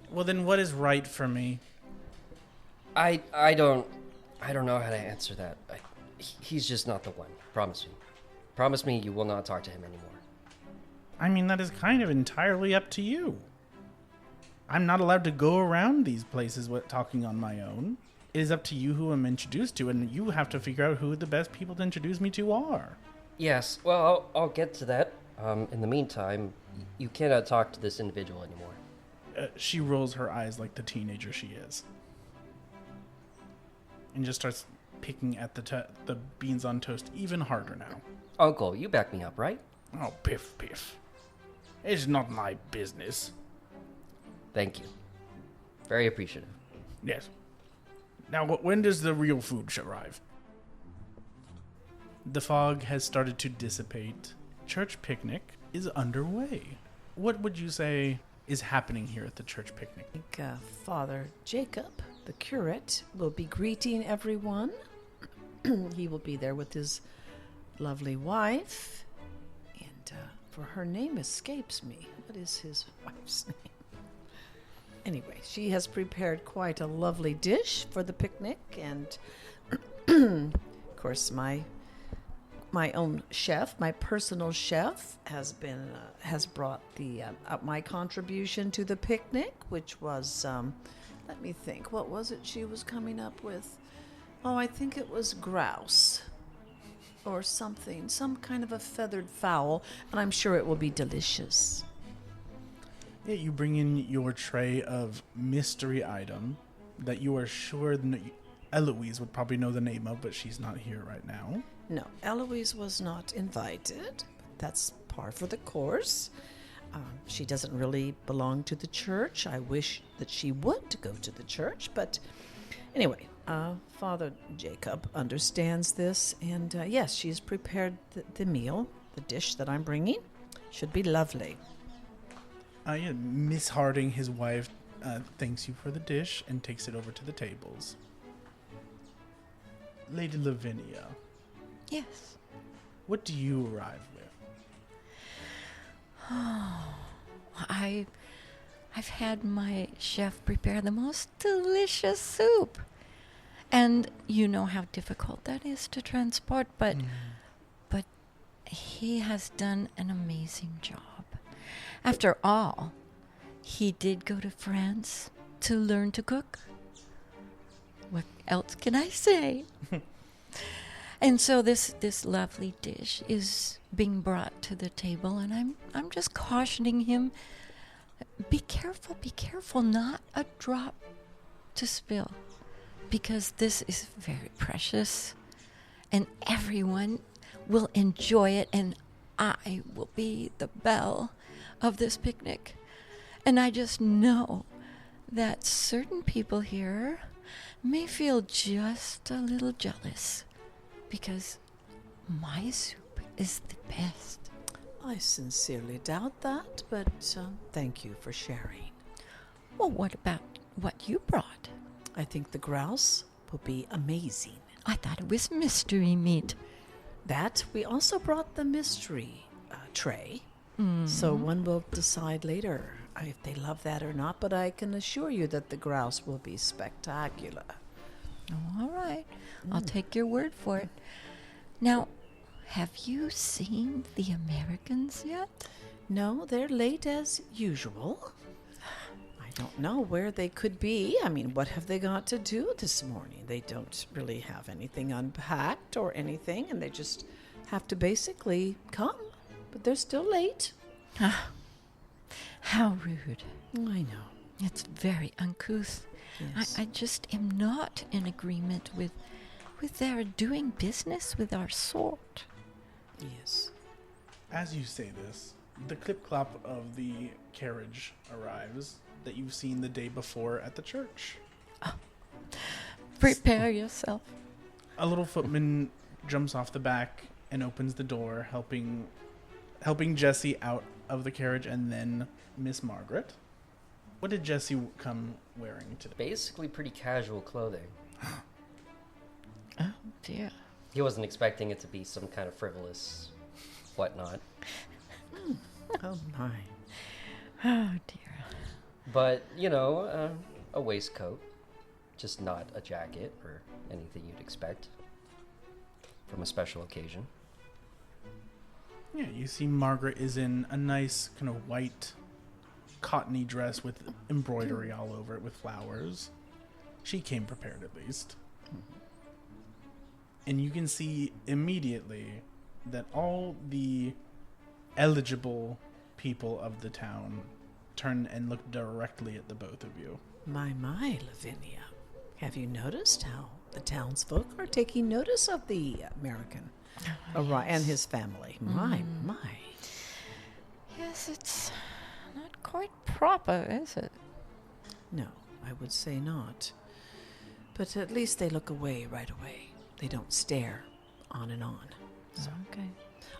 Speaker 1: Well, then what is right for me?
Speaker 4: I don't know how to answer that. He's just not the one. Promise me. Promise me you will not talk to him anymore.
Speaker 1: I mean, that is kind of entirely up to you. I'm not allowed to go around these places talking on my own. It is up to you who I'm introduced to, and you have to figure out who the best people to introduce me to are.
Speaker 4: Yes, well, I'll get to that. In the meantime, you cannot talk to this individual anymore.
Speaker 1: She rolls her eyes like the teenager she is. And just starts picking at the beans on toast even harder now.
Speaker 4: Uncle, you back me up, right?
Speaker 1: Oh, piff, piff. It's not my business.
Speaker 4: Thank you. Very appreciative.
Speaker 1: Yes. Now, when does the real food arrive? The fog has started to dissipate. Church picnic is underway. What would you say is happening here at the church picnic?
Speaker 2: I think Father Jacob, the curate, will be greeting everyone. He will be there with his lovely wife. And for her name escapes me. What is his wife's name? Anyway, she has prepared quite a lovely dish for the picnic. And, of course, my own chef, my personal chef, has brought my contribution to the picnic, which was, let me think, what was it she was coming up with? Oh, I think it was grouse or something, some kind of a feathered fowl, and I'm sure it will be delicious.
Speaker 1: Yeah, you bring in your tray of mystery item that you are sure Eloise would probably know the name of, but she's not here right now.
Speaker 2: No, Eloise was not invited. That's par for the course. She doesn't really belong to the church. I wish that she would go to the church, but anyway, Father Jacob understands this, and yes, she's prepared the meal, the dish that I'm bringing. Should be lovely.
Speaker 1: Yeah, Miss Harding, his wife, thanks you for the dish and takes it over to the tables. Lady Lavinia.
Speaker 3: Yes.
Speaker 1: What do you arrive with?
Speaker 3: I've had my chef prepare the most delicious soup. And you know how difficult that is to transport, but he has done an amazing job. After all, he did go to France to learn to cook. What else can I say? And so this lovely dish is being brought to the table, and I'm just cautioning him, be careful, not a drop to spill, because this is very precious, and everyone will enjoy it, and I will be the belle of this picnic. And I just know that certain people here may feel just a little jealous because my soup is the best.
Speaker 2: I sincerely doubt that, but thank you for sharing.
Speaker 3: Well, what about what you brought?
Speaker 2: I think the grouse will be amazing.
Speaker 3: I thought it was mystery meat.
Speaker 2: That we also brought the mystery tray. So one will decide later if they love that or not, but I can assure you that the grouse will be spectacular.
Speaker 3: Oh, all right. I'll take your word for it. Now, have you seen the Americans yet?
Speaker 2: No, they're late as usual. I don't know where they could be. I mean, what have they got to do this morning? They don't really have anything unpacked or anything, and they just have to basically come. But they're still late.
Speaker 3: How rude.
Speaker 2: I know.
Speaker 3: It's very uncouth.
Speaker 2: Yes.
Speaker 3: I just am not in agreement with their doing business with our sort.
Speaker 2: Yes.
Speaker 1: As you say this, the clip-clop of the carriage arrives that you've seen the day before at the church.
Speaker 3: Prepare yourself.
Speaker 1: A little footman jumps off the back and opens the door, helping Jessie out of the carriage, and then Miss Margaret. What did Jessie come wearing today?
Speaker 4: Basically pretty casual clothing.
Speaker 3: Oh, dear.
Speaker 4: He wasn't expecting it to be some kind of frivolous whatnot.
Speaker 2: Oh, my.
Speaker 3: Oh, dear.
Speaker 4: But, a waistcoat. Just not a jacket or anything you'd expect from a special occasion.
Speaker 1: Yeah, you see Margaret is in a nice kind of white cottony dress with embroidery all over it with flowers. She came prepared at least. And you can see immediately that all the eligible people of the town turn and look directly at the both of you.
Speaker 2: My, Lavinia. Have you noticed how the townsfolk are taking notice of the American and his family? My.
Speaker 3: Yes, it's not quite proper, is it?
Speaker 2: No, I would say not. But at least they look away right away. They don't stare on and on. So.
Speaker 3: Okay.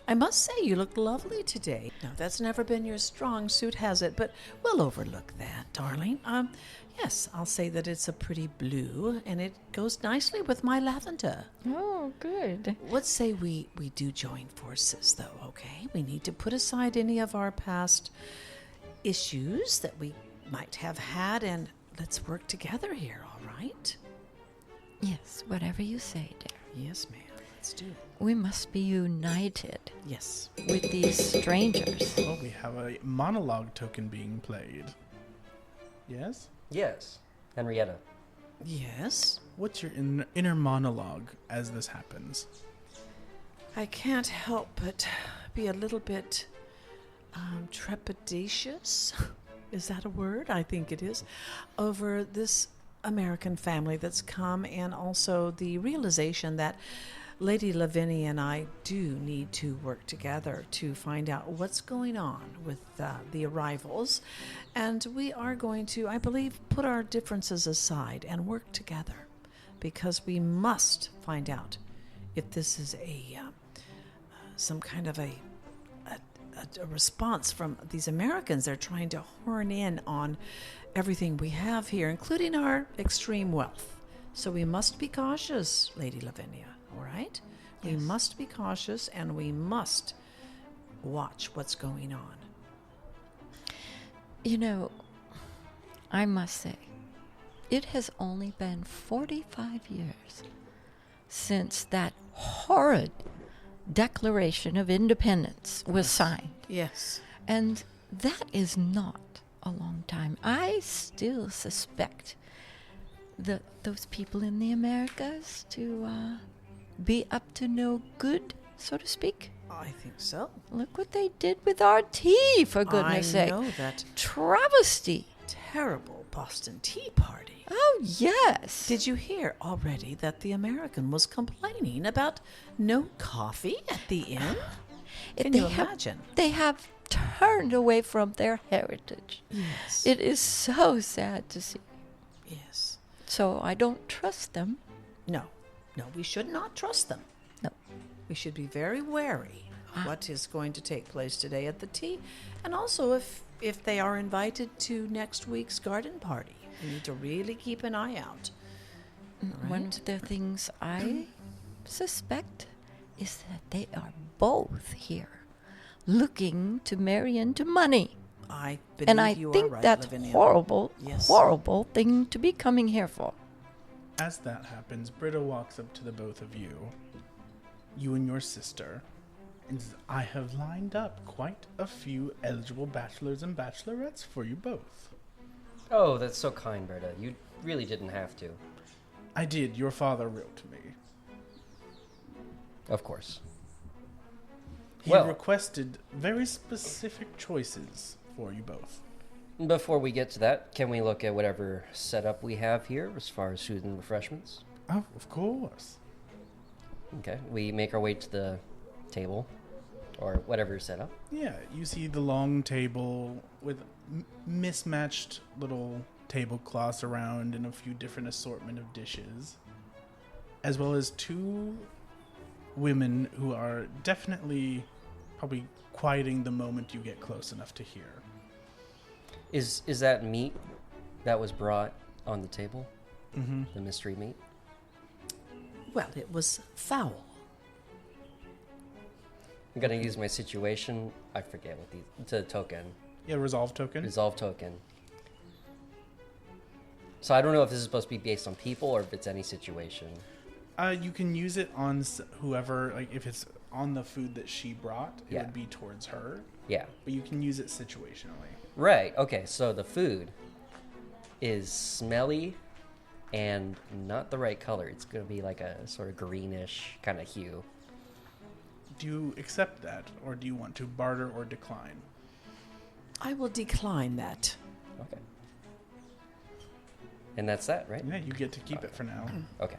Speaker 2: I must say, you look lovely today. Now, that's never been your strong suit, has it? But we'll overlook that, darling. Yes, I'll say that it's a pretty blue, and it goes nicely with my lavender.
Speaker 3: Oh, good.
Speaker 2: Let's say we do join forces, though, okay? We need to put aside any of our past issues that we might have had, and let's work together here, all right?
Speaker 3: Yes, whatever you say, dear.
Speaker 2: Yes, ma'am. Let's do it.
Speaker 3: We must be united
Speaker 2: Yes.
Speaker 3: with these strangers.
Speaker 1: Well, we have a monologue token being played. Yes?
Speaker 4: Yes, Henrietta.
Speaker 2: Yes?
Speaker 1: What's your inner monologue as this happens?
Speaker 2: I can't help but be a little bit trepidatious. Is that a word? I think it is. Over this American family that's come, and also the realization that Lady Lavinia and I do need to work together to find out what's going on with the arrivals. And we are going to, I believe, put our differences aside and work together, because we must find out if this is some kind of a response from these Americans. They're trying to horn in on everything we have here, including our extreme wealth. So we must be cautious, Lady Lavinia. All right? Yes. We must be cautious, and we must watch what's going on.
Speaker 3: You know, I must say, it has only been 45 years since that horrid Declaration of Independence was signed.
Speaker 2: Yes.
Speaker 3: And that is not a long time. I still suspect those people in the Americas to be up to no good, so to speak.
Speaker 2: I think so.
Speaker 3: Look what they did with our tea, for goodness' sake.
Speaker 2: I know that
Speaker 3: Travesty.
Speaker 2: terrible Boston Tea Party.
Speaker 3: Oh, yes.
Speaker 2: Did you hear already that the American was complaining about no coffee at the inn? Can you imagine?
Speaker 3: They have turned away from their heritage.
Speaker 2: Yes.
Speaker 3: It is so sad to see.
Speaker 2: Yes.
Speaker 3: So I don't trust them.
Speaker 2: No, we should not trust them.
Speaker 3: No.
Speaker 2: We should be very wary of what is going to take place today at the tea. And also, if if they are invited to next week's garden party. You need to really keep an eye out.
Speaker 3: One
Speaker 2: Right.
Speaker 3: of the things I suspect is that they are both here looking to marry into money.
Speaker 2: I believe
Speaker 3: And I
Speaker 2: you
Speaker 3: think
Speaker 2: are right,
Speaker 3: that's
Speaker 2: Lavinia.
Speaker 3: horrible,
Speaker 2: Yes.
Speaker 3: horrible thing to be coming here for.
Speaker 1: As that happens, Britta walks up to the both of you and your sister, and says, I have lined up quite a few eligible bachelors and bachelorettes for you both.
Speaker 4: Oh, that's so kind, Berta. You really didn't have to.
Speaker 1: I did. Your father wrote to me.
Speaker 4: Of course.
Speaker 1: He
Speaker 4: Well-
Speaker 1: requested very specific choices for you both.
Speaker 4: Before we get to that, can we look at whatever setup we have here as far as food and refreshments?
Speaker 1: Oh, of course.
Speaker 4: Okay, we make our way to the table, or whatever set up.
Speaker 1: Yeah, you see the long table with mismatched little tablecloths around and a few different assortment of dishes, as well as two women who are definitely probably quieting the moment you get close enough to hear.
Speaker 4: Is that meat that was brought on the table?
Speaker 1: Mm-hmm.
Speaker 4: The mystery meat?
Speaker 2: Well, it was foul.
Speaker 4: I'm gonna use my situation. I forget what the token.
Speaker 1: Yeah, resolve token.
Speaker 4: Resolve token. So I don't know if this is supposed to be based on people or if it's any situation.
Speaker 1: You can use it on whoever, like if it's on the food that she brought, it
Speaker 4: Yeah.
Speaker 1: would be towards her.
Speaker 4: Yeah.
Speaker 1: But you can use it situationally.
Speaker 4: Right. Okay. So the food is smelly and not the right color. It's gonna be like a sort of greenish kind of hue.
Speaker 1: Do you accept that, or do you want to barter or decline?
Speaker 2: I will decline that.
Speaker 4: Okay. And that's that, right?
Speaker 1: Yeah, you get to keep it for now.
Speaker 4: Okay.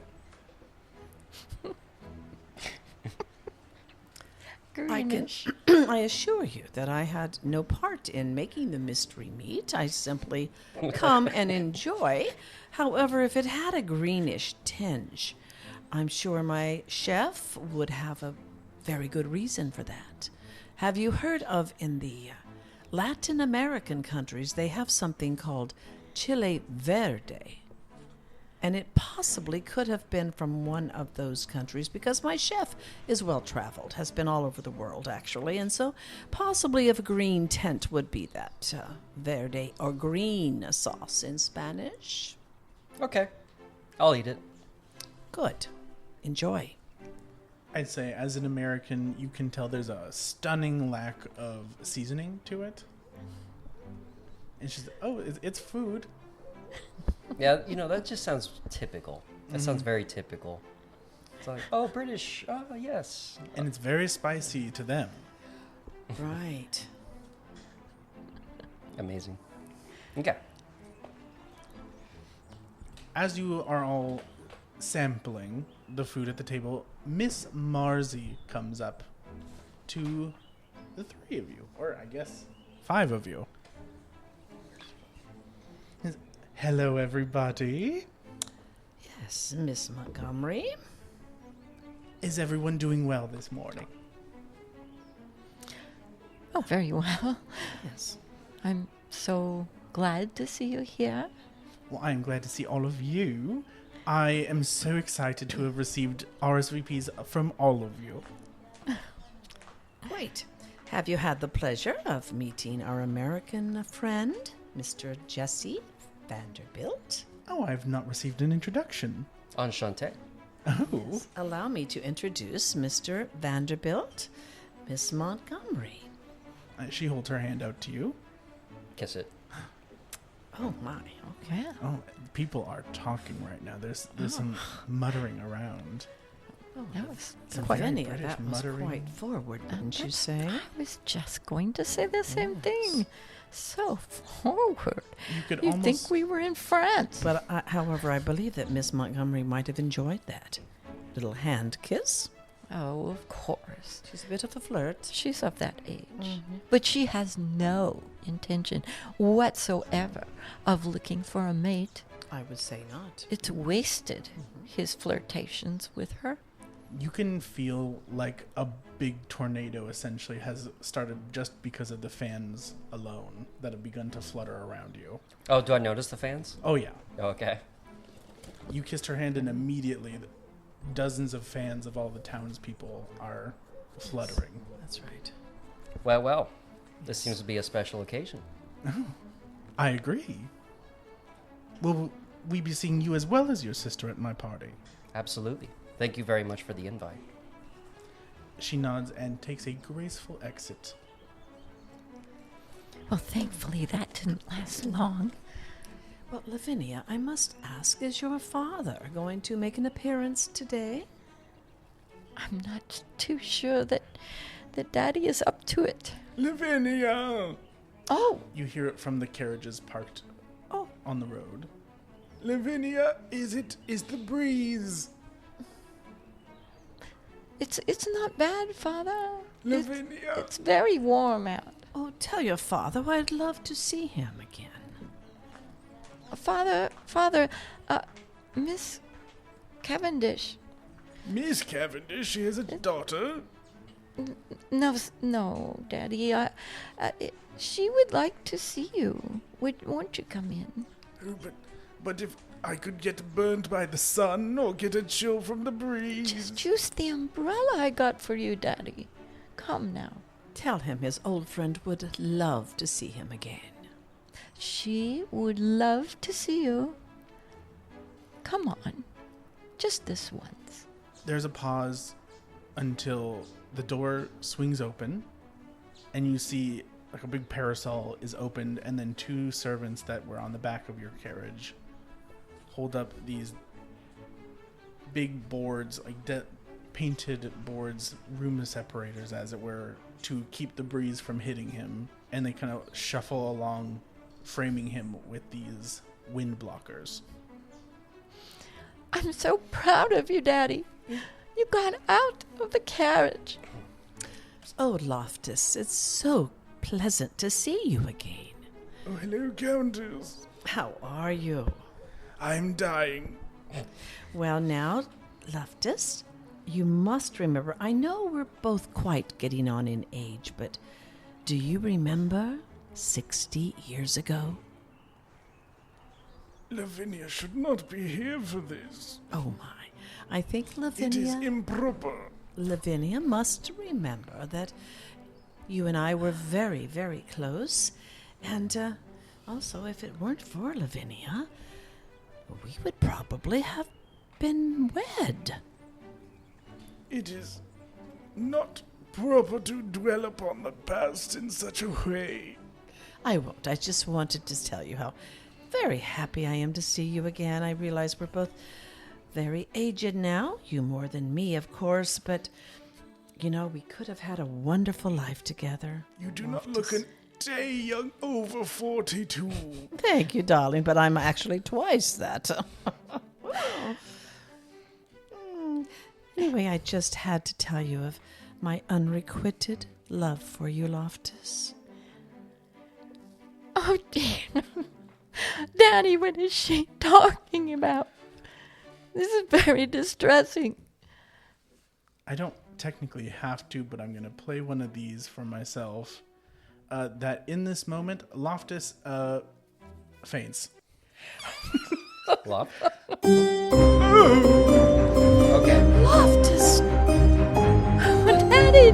Speaker 2: I can
Speaker 3: Greenish.
Speaker 2: I assure you that I had no part in making the mystery meat. I simply come and enjoy. However, if it had a greenish tinge, I'm sure my chef would have a very good reason for that. Have you heard of in the Latin American countries, they have something called chile verde? And it possibly could have been from one of those countries because my chef is well traveled, has been all over the world actually, and so possibly if a green tint would be that verde or green sauce in Spanish.
Speaker 4: Okay. I'll eat it.
Speaker 2: Good. Enjoy.
Speaker 1: I'd say, as an American, you can tell there's a stunning lack of seasoning to it. And she's, oh, it's food.
Speaker 4: Yeah, that just sounds typical. That sounds very typical. It's like, oh, British. Oh, yes.
Speaker 1: And it's very spicy to them.
Speaker 2: Right.
Speaker 4: Amazing. Okay.
Speaker 1: As you are all sampling the food at the table, Miss Marzi comes up to the three of you, or I guess 5 of you. Says, hello, everybody.
Speaker 2: Yes, Miss Montgomery.
Speaker 1: Is everyone doing well this morning?
Speaker 3: Oh, very well.
Speaker 2: Yes.
Speaker 3: I'm so glad to see you here.
Speaker 1: Well, I am glad to see all of you. I am so excited to have received RSVPs from all of you.
Speaker 2: Great. Have you had the pleasure of meeting our American friend, Mr. Jesse Vanderbilt?
Speaker 1: Oh, I've not received an introduction.
Speaker 4: Enchanté.
Speaker 1: Oh,
Speaker 2: Allow me to introduce Mr. Vanderbilt, Miss Montgomery.
Speaker 1: She holds her hand out to you.
Speaker 4: Kiss it.
Speaker 2: Oh my, okay.
Speaker 3: Well,
Speaker 1: Oh, people are talking right now. There's some muttering around.
Speaker 3: that was
Speaker 1: Some
Speaker 3: quite.
Speaker 1: very
Speaker 2: Lavinia,
Speaker 1: British
Speaker 2: that was
Speaker 1: muttering.
Speaker 2: quite forward, didn't you
Speaker 3: That's-
Speaker 2: say?
Speaker 3: I was just going to say the same thing. So forward.
Speaker 1: You could
Speaker 3: You
Speaker 1: almost
Speaker 3: think we were in France?
Speaker 2: But, however, I believe that Miss Montgomery might have enjoyed that. Little hand kiss.
Speaker 3: Oh, of course.
Speaker 2: She's a bit of a flirt.
Speaker 3: She's of that age. But she has no intention whatsoever of looking for a mate.
Speaker 2: I would say not.
Speaker 3: It's wasted, his flirtations with her.
Speaker 1: you can feel like a big tornado essentially has started just because of the fans alone. that have begun to flutter around you.
Speaker 4: Oh, do I notice the fans?
Speaker 1: Oh, yeah.
Speaker 4: Okay.
Speaker 1: You kissed her hand, and immediately dozens of fans of all the townspeople are fluttering.
Speaker 2: That's right.
Speaker 4: Well. This seems to be a special occasion.
Speaker 1: I agree. Will we be seeing you as well as your sister at my party?
Speaker 4: Absolutely. Thank you very much for the invite.
Speaker 1: She nods and takes a graceful exit.
Speaker 3: Well, thankfully that didn't last long.
Speaker 2: Well, Lavinia, I must ask, is your father going to make an appearance today?
Speaker 3: I'm not too sure that Daddy is up to it.
Speaker 1: Lavinia!
Speaker 3: Oh,
Speaker 1: You hear it from the carriages parked on the road.
Speaker 5: Lavinia, is the breeze?
Speaker 3: it's not bad, Father.
Speaker 5: Lavinia.
Speaker 3: It's very warm out.
Speaker 2: Oh, tell your father I'd love to see him again.
Speaker 3: Father, Miss Cavendish.
Speaker 5: Miss Cavendish, she has a daughter.
Speaker 3: No, Daddy. She would like to see you. Won't you come in?
Speaker 5: Oh, but if I could get burned by the sun or get a chill from the breeze.
Speaker 3: Just use the umbrella I got for you, Daddy. Come now.
Speaker 2: Tell him his old friend would love to see him again.
Speaker 3: She would love to see you. Come on. Just this once.
Speaker 1: There's a pause until the door swings open and you see like a big parasol is opened, and then two servants that were on the back of your carriage hold up these big boards, like painted boards, room separators as it were, to keep the breeze from hitting him, and they kind of shuffle along, framing him with these wind blockers.
Speaker 3: I'm so proud of you, Daddy. You got out of the carriage.
Speaker 2: Oh, Loftus, it's so pleasant to see you again.
Speaker 5: Oh, hello, Countess.
Speaker 2: How are you?
Speaker 5: I'm dying.
Speaker 2: Well, now, Loftus, you must remember, I know we're both quite getting on in age, but do you remember 60 years ago?
Speaker 5: Lavinia should not be here for this.
Speaker 2: Oh, my. I think
Speaker 5: It is
Speaker 2: Lavinia...
Speaker 5: improper.
Speaker 2: Lavinia must remember that you and I were very, very close. And also, if it weren't for Lavinia, we would probably have been wed.
Speaker 5: It is not proper to dwell upon the past in such a way.
Speaker 2: I won't. I just wanted to tell you how very happy I am to see you again. I realize we're both very aged now. You more than me, of course, but... You know, we could have had a wonderful life together.
Speaker 5: You do not look a day young over 42.
Speaker 2: Thank you, darling, but I'm actually twice that. Anyway, I just had to tell you of my unrequited love for you, Loftus.
Speaker 3: Oh, dear. Daddy, what is she talking about? This is very distressing.
Speaker 1: I don't technically have to, but I'm going to play one of these for myself. That in this moment, Loftus faints.
Speaker 4: Lop? Okay.
Speaker 3: Loftus!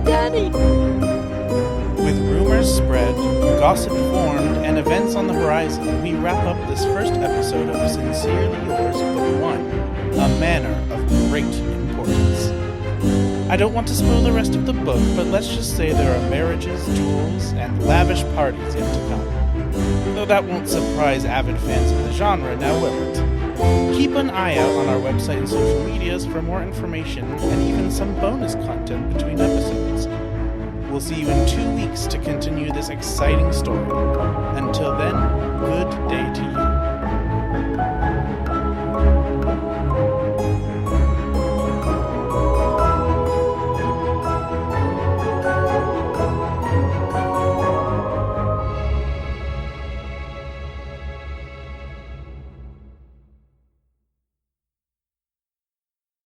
Speaker 3: Daddy!
Speaker 1: With rumors spread, gossip formed, and events on the horizon, we wrap up this first episode of Sincerely Yours, Book 1, A Manor of Great Importance. I don't want to spoil the rest of the book, but let's just say there are marriages, duels, and lavish parties yet to come. Though that won't surprise avid fans of the genre, now will it? Keep an eye out on our website and social medias for more information and even some bonus content between episodes. We'll see you in 2 weeks to continue this exciting story. Until then, good day.